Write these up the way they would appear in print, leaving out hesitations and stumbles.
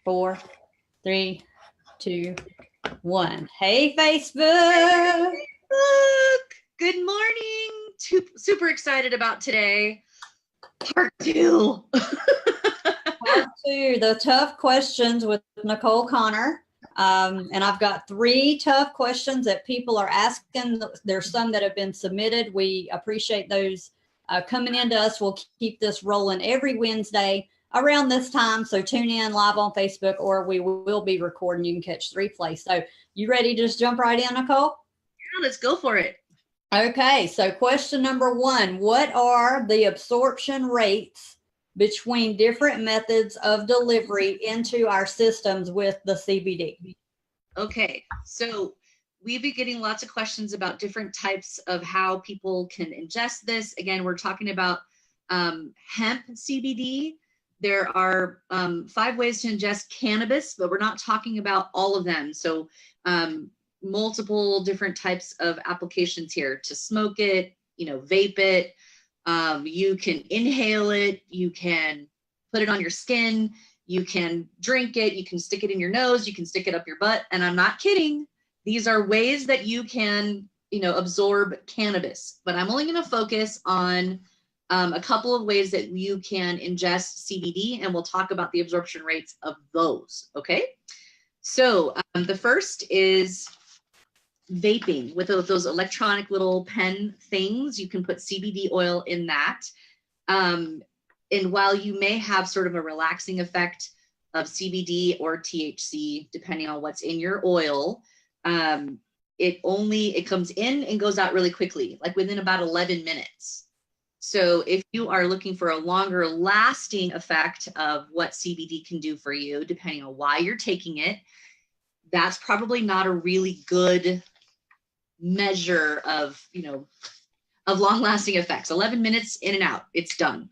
4, 3, 2, 1. Hey, Facebook. Good morning. Super excited about today. Part 2. Part 2, the tough questions with Nicole Connor. And I've got 3 tough questions that people are asking. There's some that have been submitted. We appreciate those coming into us. We'll keep this rolling every Wednesday around this time. So tune in live on Facebook, or we will be recording. You can catch the replay. So you ready to just jump right in, Nicole? Yeah, let's go for it. Okay. So question number 1, what are the absorption rates between different methods of delivery into our systems with the CBD? Okay. So we've been getting lots of questions about different types of how people can ingest this. Again, we're talking about hemp CBD. There are 5 ways to ingest cannabis, but we're not talking about all of them. So multiple different types of applications here: to smoke it, vape it. You can inhale it. You can put it on your skin. You can drink it. You can stick it in your nose. You can stick it up your butt. And I'm not kidding. These are ways that you can, absorb cannabis. But I'm only going to focus on a couple of ways that you can ingest CBD, and we'll talk about the absorption rates of those. Okay. So the first is vaping with those electronic little pen things. You can put CBD oil in that. And while you may have sort of a relaxing effect of CBD or THC, depending on what's in your oil, it comes in and goes out really quickly, like within about 11 minutes. So if you are looking for a longer lasting effect of what CBD can do for you, depending on why you're taking it, that's probably not a really good measure of long lasting effects. 11 minutes in and out, it's done.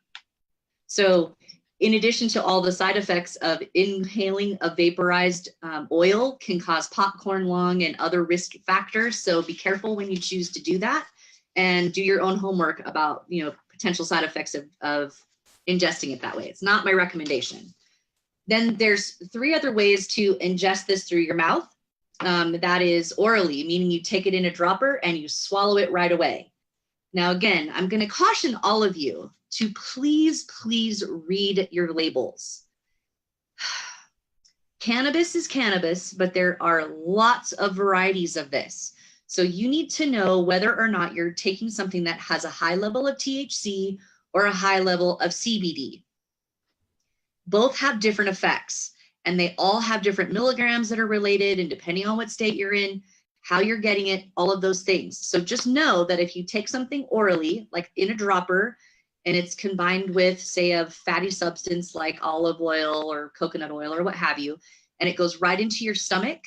So in addition to all the side effects of inhaling a vaporized oil can cause popcorn lung and other risk factors. So be careful when you choose to do that, and do your own homework about, potential side effects of ingesting it that way. It's not my recommendation. Then there's 3 other ways to ingest this through your mouth. That is orally, meaning you take it in a dropper and you swallow it right away. Now, again, I'm going to caution all of you to please read your labels. Cannabis is cannabis, but there are lots of varieties of this. So you need to know whether or not you're taking something that has a high level of THC or a high level of CBD. Both have different effects, and they all have different milligrams that are related, and depending on what state you're in, how you're getting it, all of those things. So just know that if you take something orally, like in a dropper, and it's combined with, say, a fatty substance like olive oil or coconut oil or what have you, and it goes right into your stomach,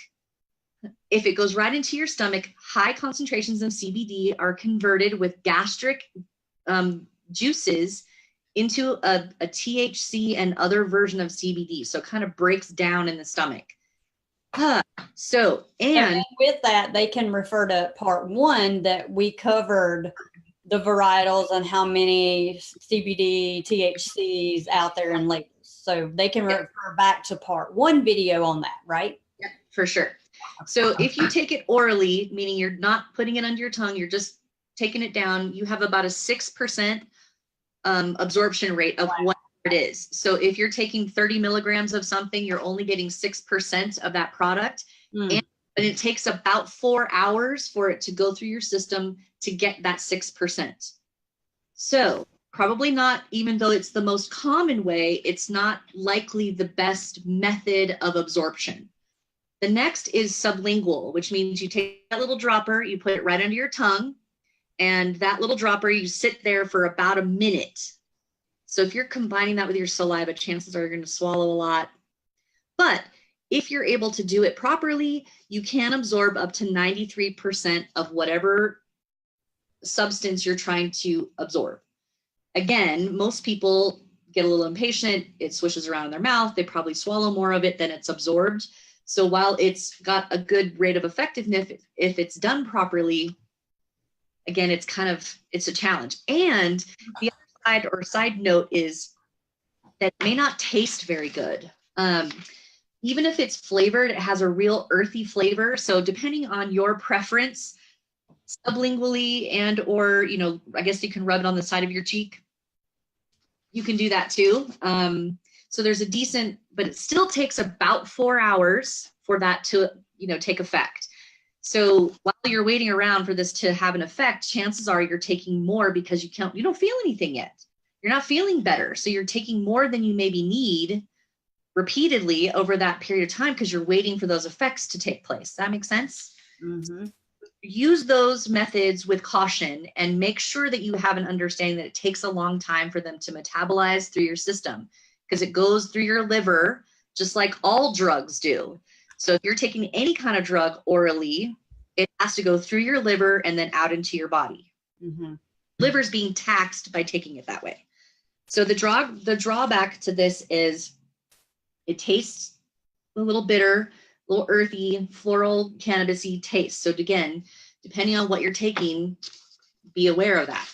if it goes right into your stomach, high concentrations of CBD are converted with gastric juices into a THC and other version of CBD. So it kind of breaks down in the stomach. And with that, they can refer to part 1 that we covered the varietals and how many CBD, THCs out there in labels. So they can refer back to part 1 video on that, right? Yeah, for sure. So if you take it orally, meaning you're not putting it under your tongue, you're just taking it down, you have about a 6% absorption rate of what it is. So if you're taking 30 milligrams of something, you're only getting 6% of that product. And it takes about 4 hours for it to go through your system to get that 6%. So probably not, even though it's the most common way, it's not likely the best method of absorption. The next is sublingual, which means you take that little dropper, you put it right under your tongue, and that little dropper, you sit there for about a minute. So if you're combining that with your saliva, chances are you're going to swallow a lot. But if you're able to do it properly, you can absorb up to 93% of whatever substance you're trying to absorb. Again, most people get a little impatient. It swishes around in their mouth. They probably swallow more of it than it's absorbed. So while it's got a good rate of effectiveness, if it's done properly, again, it's a challenge. And the other side note is that it may not taste very good. even if it's flavored, it has a real earthy flavor. So depending on your preference, sublingually and or, you know, I guess you can rub it on the side of your cheek. You can do that too. So there's a decent, but it still takes about 4 hours for that to, you know, take effect. So while you're waiting around for this to have an effect, chances are you're taking more because you don't feel anything yet. You're not feeling better. So you're taking more than you maybe need repeatedly over that period of time because you're waiting for those effects to take place. That makes sense? Mm-hmm. Use those methods with caution and make sure that you have an understanding that it takes a long time for them to metabolize through your system because it goes through your liver just like all drugs do. So if you're taking any kind of drug orally, it has to go through your liver and then out into your body. Mm-hmm. Liver's being taxed by taking it that way. So the drawback to this is it tastes a little bitter, a little earthy, floral, cannabisy taste. So again, depending on what you're taking, be aware of that.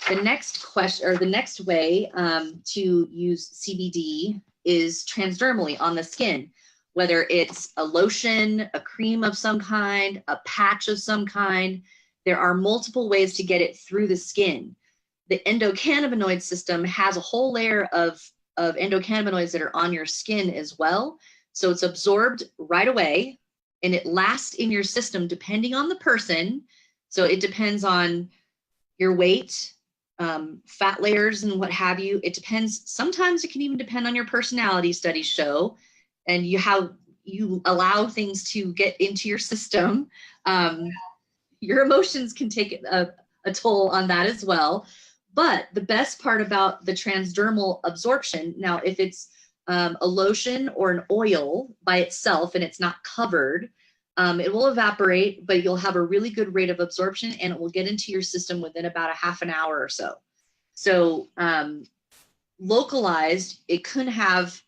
The next question, or the next way to use CBD is transdermally on the skin, whether it's a lotion, a cream of some kind, a patch of some kind. There are multiple ways to get it through the skin. The endocannabinoid system has a whole layer of endocannabinoids that are on your skin as well. So it's absorbed right away and it lasts in your system depending on the person. So it depends on your weight, fat layers and what have you. It depends. Sometimes it can even depend on your personality, studies show, and how you allow things to get into your system. Your emotions can take a toll on that as well. But the best part about the transdermal absorption, now if it's a lotion or an oil by itself and it's not covered, it will evaporate, but you'll have a really good rate of absorption and it will get into your system within about a half an hour or so. So localized, it could have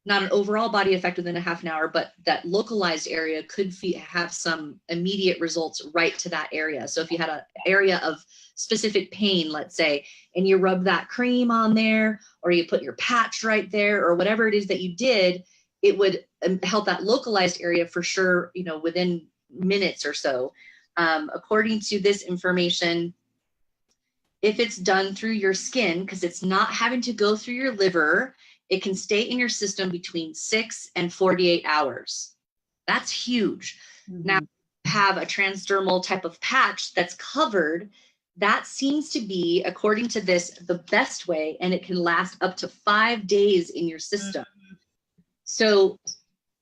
not an overall body effect within a half an hour, but that localized area could have some immediate results right to that area. So if you had an area of specific pain, let's say, and you rub that cream on there, or you put your patch right there, or whatever it is that you did, it would help that localized area for sure, you know, within minutes or so. According to this information, if it's done through your skin, because it's not having to go through your liver, it can stay in your system between 6 and 48 hours. That's huge. Mm-hmm. Now, have a transdermal type of patch that's covered, that seems to be, according to this, the best way, and it can last up to 5 days in your system. Mm-hmm. So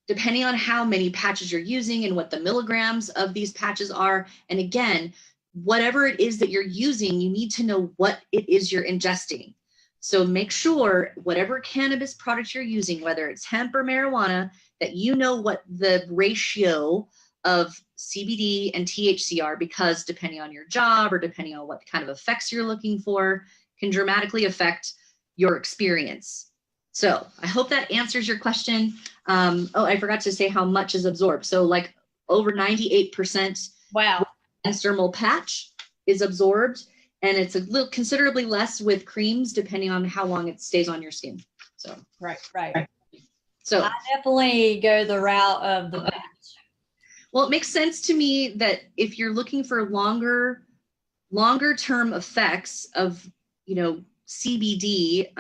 depending on how many patches you're using and what the milligrams of these patches are, and again, whatever it is that you're using, you need to know what it is you're ingesting. So make sure whatever cannabis product you're using, whether it's hemp or marijuana, that you know what the ratio of CBD and THC are, because depending on your job or depending on what kind of effects you're looking for can dramatically affect your experience. So I hope that answers your question. Oh, I forgot to say how much is absorbed. So like over 98%. Wow. Transdermal patch is absorbed. And it's a little considerably less with creams, depending on how long it stays on your skin. So right. So I definitely go the route of the patch. Well, it makes sense to me that if you're looking for longer term effects of, you know, CBD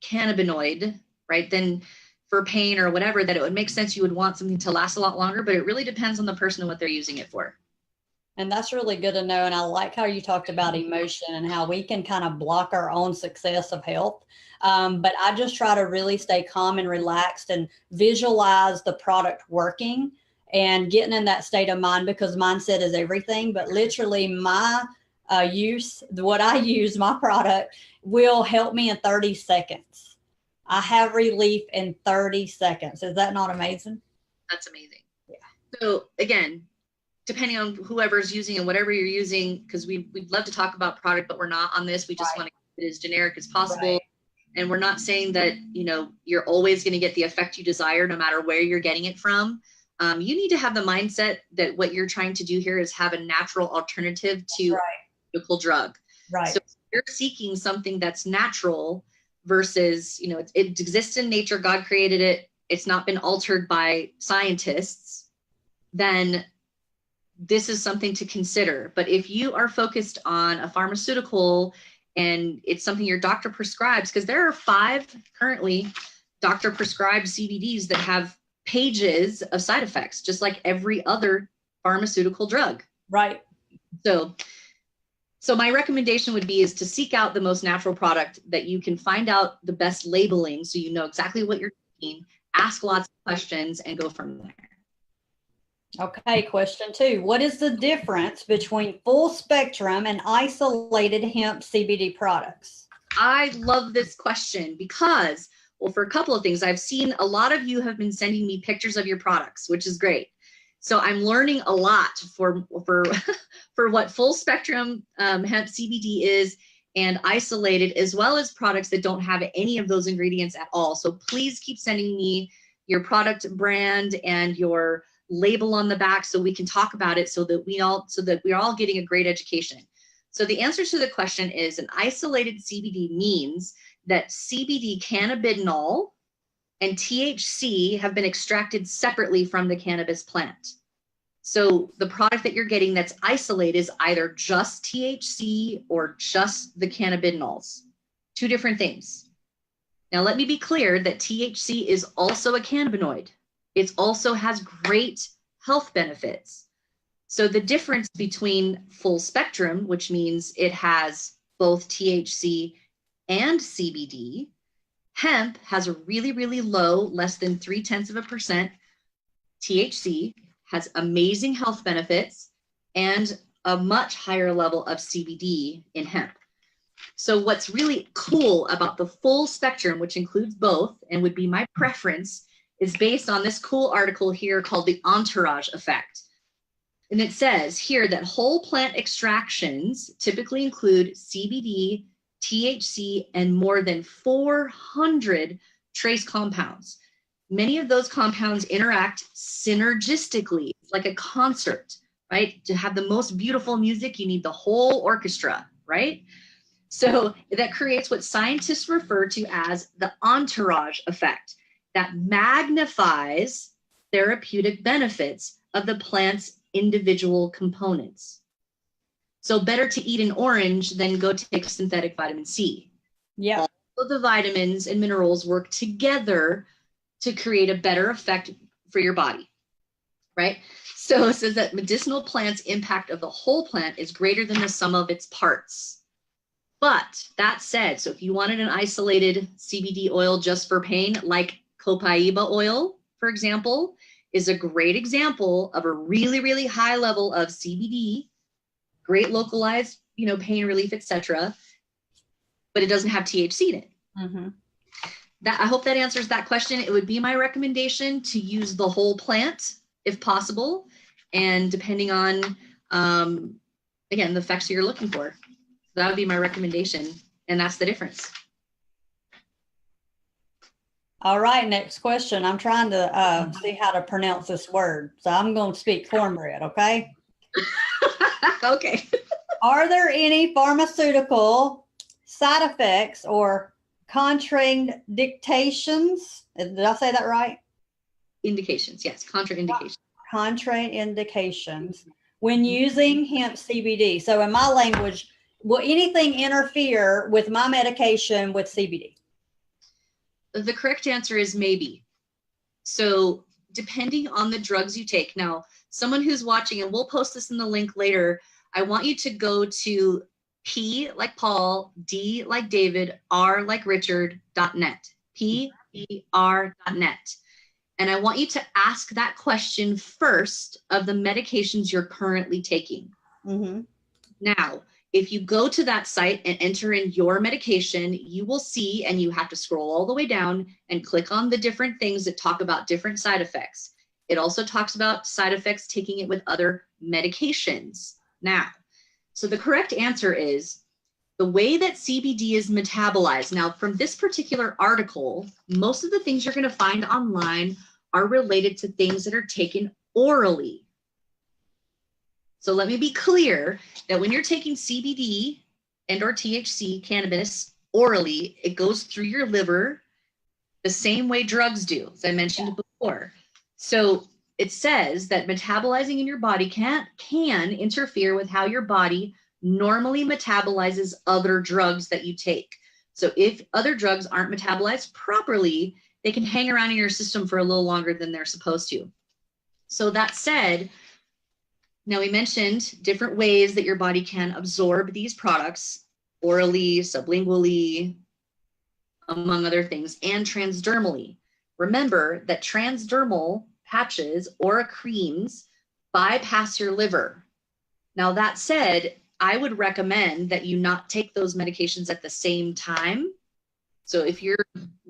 cannabinoid, right? Then for pain or whatever, that it would make sense you would want something to last a lot longer. But it really depends on the person and what they're using it for. And that's really good to know. And I like how you talked about emotion and how we can kind of block our own success of health. But I just try to really stay calm and relaxed and visualize the product working and getting in that state of mind, because mindset is everything. But literally my what I use, my product will help me in 30 seconds. I have relief in 30 seconds. Is that not amazing? That's amazing. Yeah. So again, depending on whoever's using and whatever you're using, because we'd love to talk about product, but we're not on this. We just want to keep it as generic as possible. Right. And we're not saying that, you know, you're always going to get the effect you desire, no matter where you're getting it from. You need to have the mindset that what you're trying to do here is have a natural alternative to a medical drug. Right. So you're seeking something that's natural versus, you know, it exists in nature. God created it. it's not been altered by scientists, then this is something to consider. But if you are focused on a pharmaceutical and it's something your doctor prescribes, because there are 5 currently doctor prescribed CBDs that have pages of side effects, just like every other pharmaceutical drug. Right. So my recommendation would be is to seek out the most natural product that you can, find out the best labeling so you know exactly what you're taking, ask lots of questions, and go from there. Okay, question 2. What is the difference between full spectrum and isolated hemp CBD products? I love this question because, well, for a couple of things, I've seen a lot of you have been sending me pictures of your products, which is great. So I'm learning a lot for what full spectrum hemp CBD is and isolated, as well as products that don't have any of those ingredients at all. So please keep sending me your product brand and your label on the back so we can talk about it so that we're all getting a great education. So the answer to the question is an isolated CBD means that CBD cannabinol and THC have been extracted separately from the cannabis plant. So the product that you're getting that's isolated is either just THC or just the cannabinoids. 2 different things. Now let me be clear that THC is also a cannabinoid. It also has great health benefits. So the difference between full spectrum, which means it has both THC and CBD, hemp has a really, really low, less than 0.3% THC, has amazing health benefits, and a much higher level of CBD in hemp. So what's really cool about the full spectrum, which includes both and would be my preference, is based on this cool article here called the entourage effect. And it says here that whole plant extractions typically include CBD, THC, and more than 400 trace compounds. Many of those compounds interact synergistically, like a concert, right? To have the most beautiful music, you need the whole orchestra, right? So that creates what scientists refer to as the entourage effect that magnifies therapeutic benefits of the plant's individual components. So better to eat an orange than go take synthetic vitamin C. Yeah. All of the vitamins and minerals work together to create a better effect for your body, right? So it says that medicinal plants' impact of the whole plant is greater than the sum of its parts. But that said, so if you wanted an isolated CBD oil just for pain, like copaiba oil, for example, is a great example of a really, really high level of CBD, great localized, pain relief, etc., but it doesn't have THC in it. Mm-hmm. I hope that answers that question. It would be my recommendation to use the whole plant if possible, and depending on, again, the effects you're looking for. That would be my recommendation, and that's the difference. All right, next question. I'm trying to see how to pronounce this word, so I'm going to speak cornbread, okay? Okay. Are there any pharmaceutical side effects or contraindications? Did I say that right? Indications, yes, contraindications. Contraindications when using hemp CBD. So in my language, will anything interfere with my medication with CBD? The correct answer is maybe. So depending on the drugs you take. Now, someone who's watching, and we'll post this in the link later, I want you to go to P like Paul, D like David, R like Richard.net, PER.net. And I want you to ask that question first of the medications you're currently taking. Mm-hmm. Now, if you go to that site and enter in your medication, you will see, and you have to scroll all the way down and click on the different things that talk about different side effects. It also talks about side effects taking it with other medications. Now, so the correct answer is the way that CBD is metabolized. Now, from this particular article, most of the things you're going to find online are related to things that are taken orally. So let me be clear that when you're taking CBD and or THC, cannabis, orally, it goes through your liver the same way drugs do, as I mentioned before. So it says that metabolizing in your body can interfere with how your body normally metabolizes other drugs that you take. So if other drugs aren't metabolized properly, they can hang around in your system for a little longer than they're supposed to. So that said, now we mentioned different ways that your body can absorb these products, orally, sublingually, among other things, and transdermally. Remember that transdermal patches or creams bypass your liver. Now that said, I would recommend that you not take those medications at the same time. So if you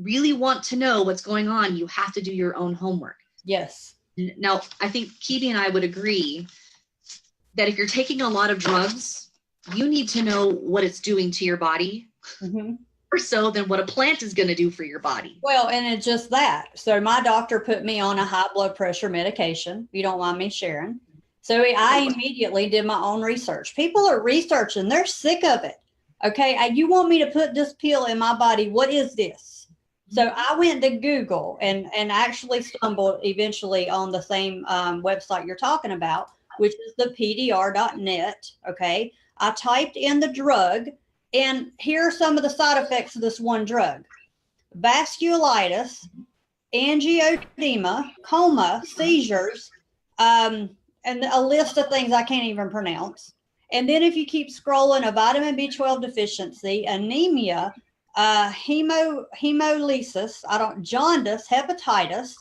really want to know what's going on, you have to do your own homework. Yes. Now, I think Kibi and I would agree that if you're taking a lot of drugs, you need to know what it's doing to your body. Mm-hmm. Or so than what a plant is going to do for your body. Well, and it's just that. So my doctor put me on a high blood pressure medication, if you don't mind me sharing. So I immediately did my own research. People are researching. They're sick of it. Okay. You want me to put this pill in my body? What is this? So I went to Google and actually stumbled eventually on the same website you're talking about, which is the pdr.net. Okay. I typed in the drug, and here are some of the side effects of this one drug: vasculitis, angioedema, coma, seizures, and a list of things I can't even pronounce. And then if you keep scrolling, a vitamin B12 deficiency, anemia, hemolysis, jaundice, hepatitis,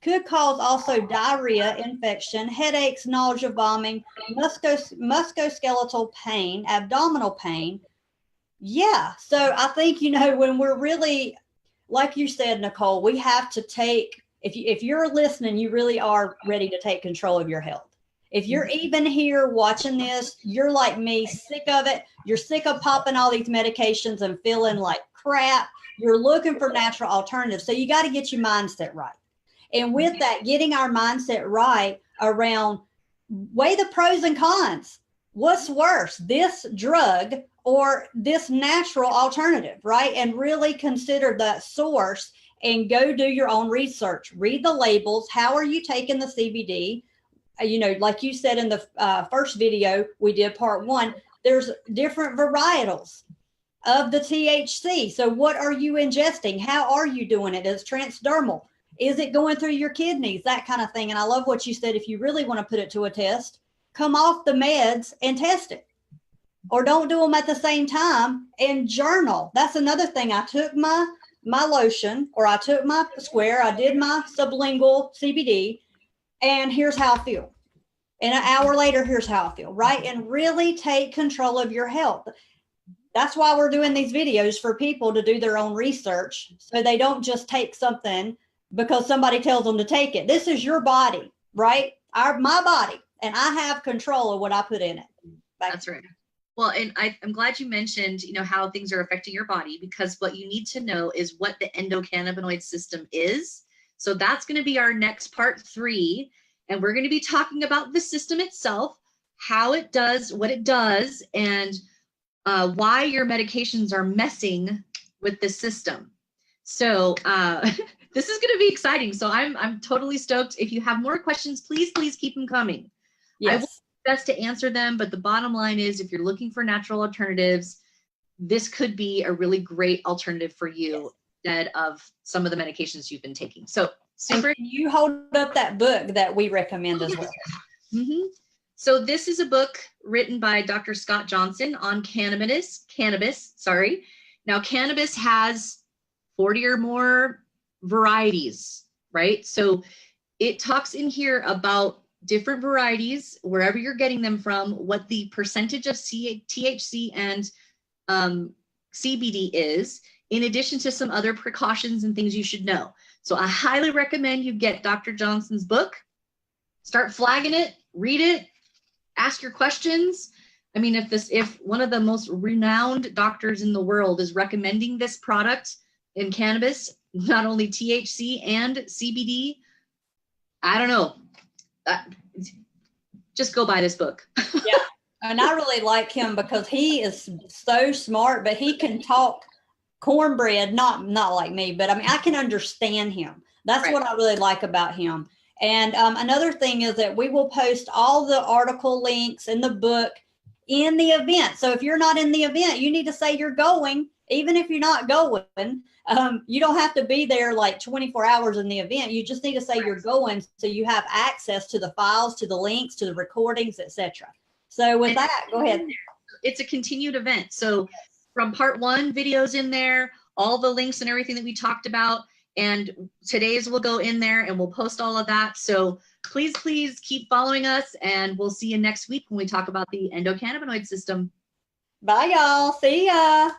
could cause also diarrhea, infection, headaches, nausea, vomiting, musculoskeletal pain, abdominal pain. Yeah. So I think, when we're really, like you said, Nicole, we have to take, if you're listening, you really are ready to take control of your health. If you're even here watching this, you're like me, sick of it. You're sick of popping all these medications and feeling like crap. You're looking for natural alternatives. So you got to get your mindset right. And with that, getting our mindset right around, weigh the pros and cons. What's worse, this drug or this natural alternative, right? And really consider that source and go do your own research. Read the labels. How are you taking the CBD? Like you said in the first video we did, part 1, there's different varietals of the THC. So what are you ingesting? How are you doing it? Is transdermal? Is it going through your kidneys? That kind of thing. And I love what you said. If you really want to put it to a test, come off the meds and test it. Or don't do them at the same time, and journal. That's another thing. I took my lotion, or I took my square, I did my sublingual CBD, and here's how I feel. And an hour later, here's how I feel, right? And really take control of your health. That's why we're doing these videos, for people to do their own research, so they don't just take something because somebody tells them to take it. This is your body, right? My body, and I have control of what I put in it. That's right. Well, and I'm glad you mentioned, how things are affecting your body, because what you need to know is what the endocannabinoid system is. So that's going to be our next part 3. And we're going to be talking about the system itself, how it does what it does, and why your medications are messing with the system. So this is going to be exciting. So I'm totally stoked. If you have more questions, please keep them coming. Yes. I will do my best to answer them, but the bottom line is, if you're looking for natural alternatives, this could be a really great alternative for you instead of some of the medications you've been taking. So super. And you hold up that book that we recommend as well. Mm-hmm. So this is a book written by Dr. Scott Johnson on cannabis. Now, cannabis has 40 or more varieties, right? So it talks in here about different varieties, wherever you're getting them from, what the percentage of THC and CBD is, in addition to some other precautions and things you should know. So I highly recommend you get Dr. Johnson's book, start flagging it, read it, ask your questions. I mean, if one of the most renowned doctors in the world is recommending this product in cannabis, not only THC and CBD, I don't know. Just go buy this book. Yeah. And I really like him because he is so smart, but he can talk cornbread, not like me, but I mean, I can understand him. That's Right. what I really like about him. And another thing is that we will post all the article links in the book in the event. So if you're not in the event, you need to say you're going, even if you're not going. You don't have to be there like 24 hours in the event. You just need to say you're going, so you have access to the files, to the links, to the recordings, etc. So with that, go ahead. It's a continued event. So from part 1, videos in there, all the links and everything that we talked about, and today's will go in there and we'll post all of that. So please keep following us, and we'll see you next week when we talk about the endocannabinoid system. Bye, y'all. See ya.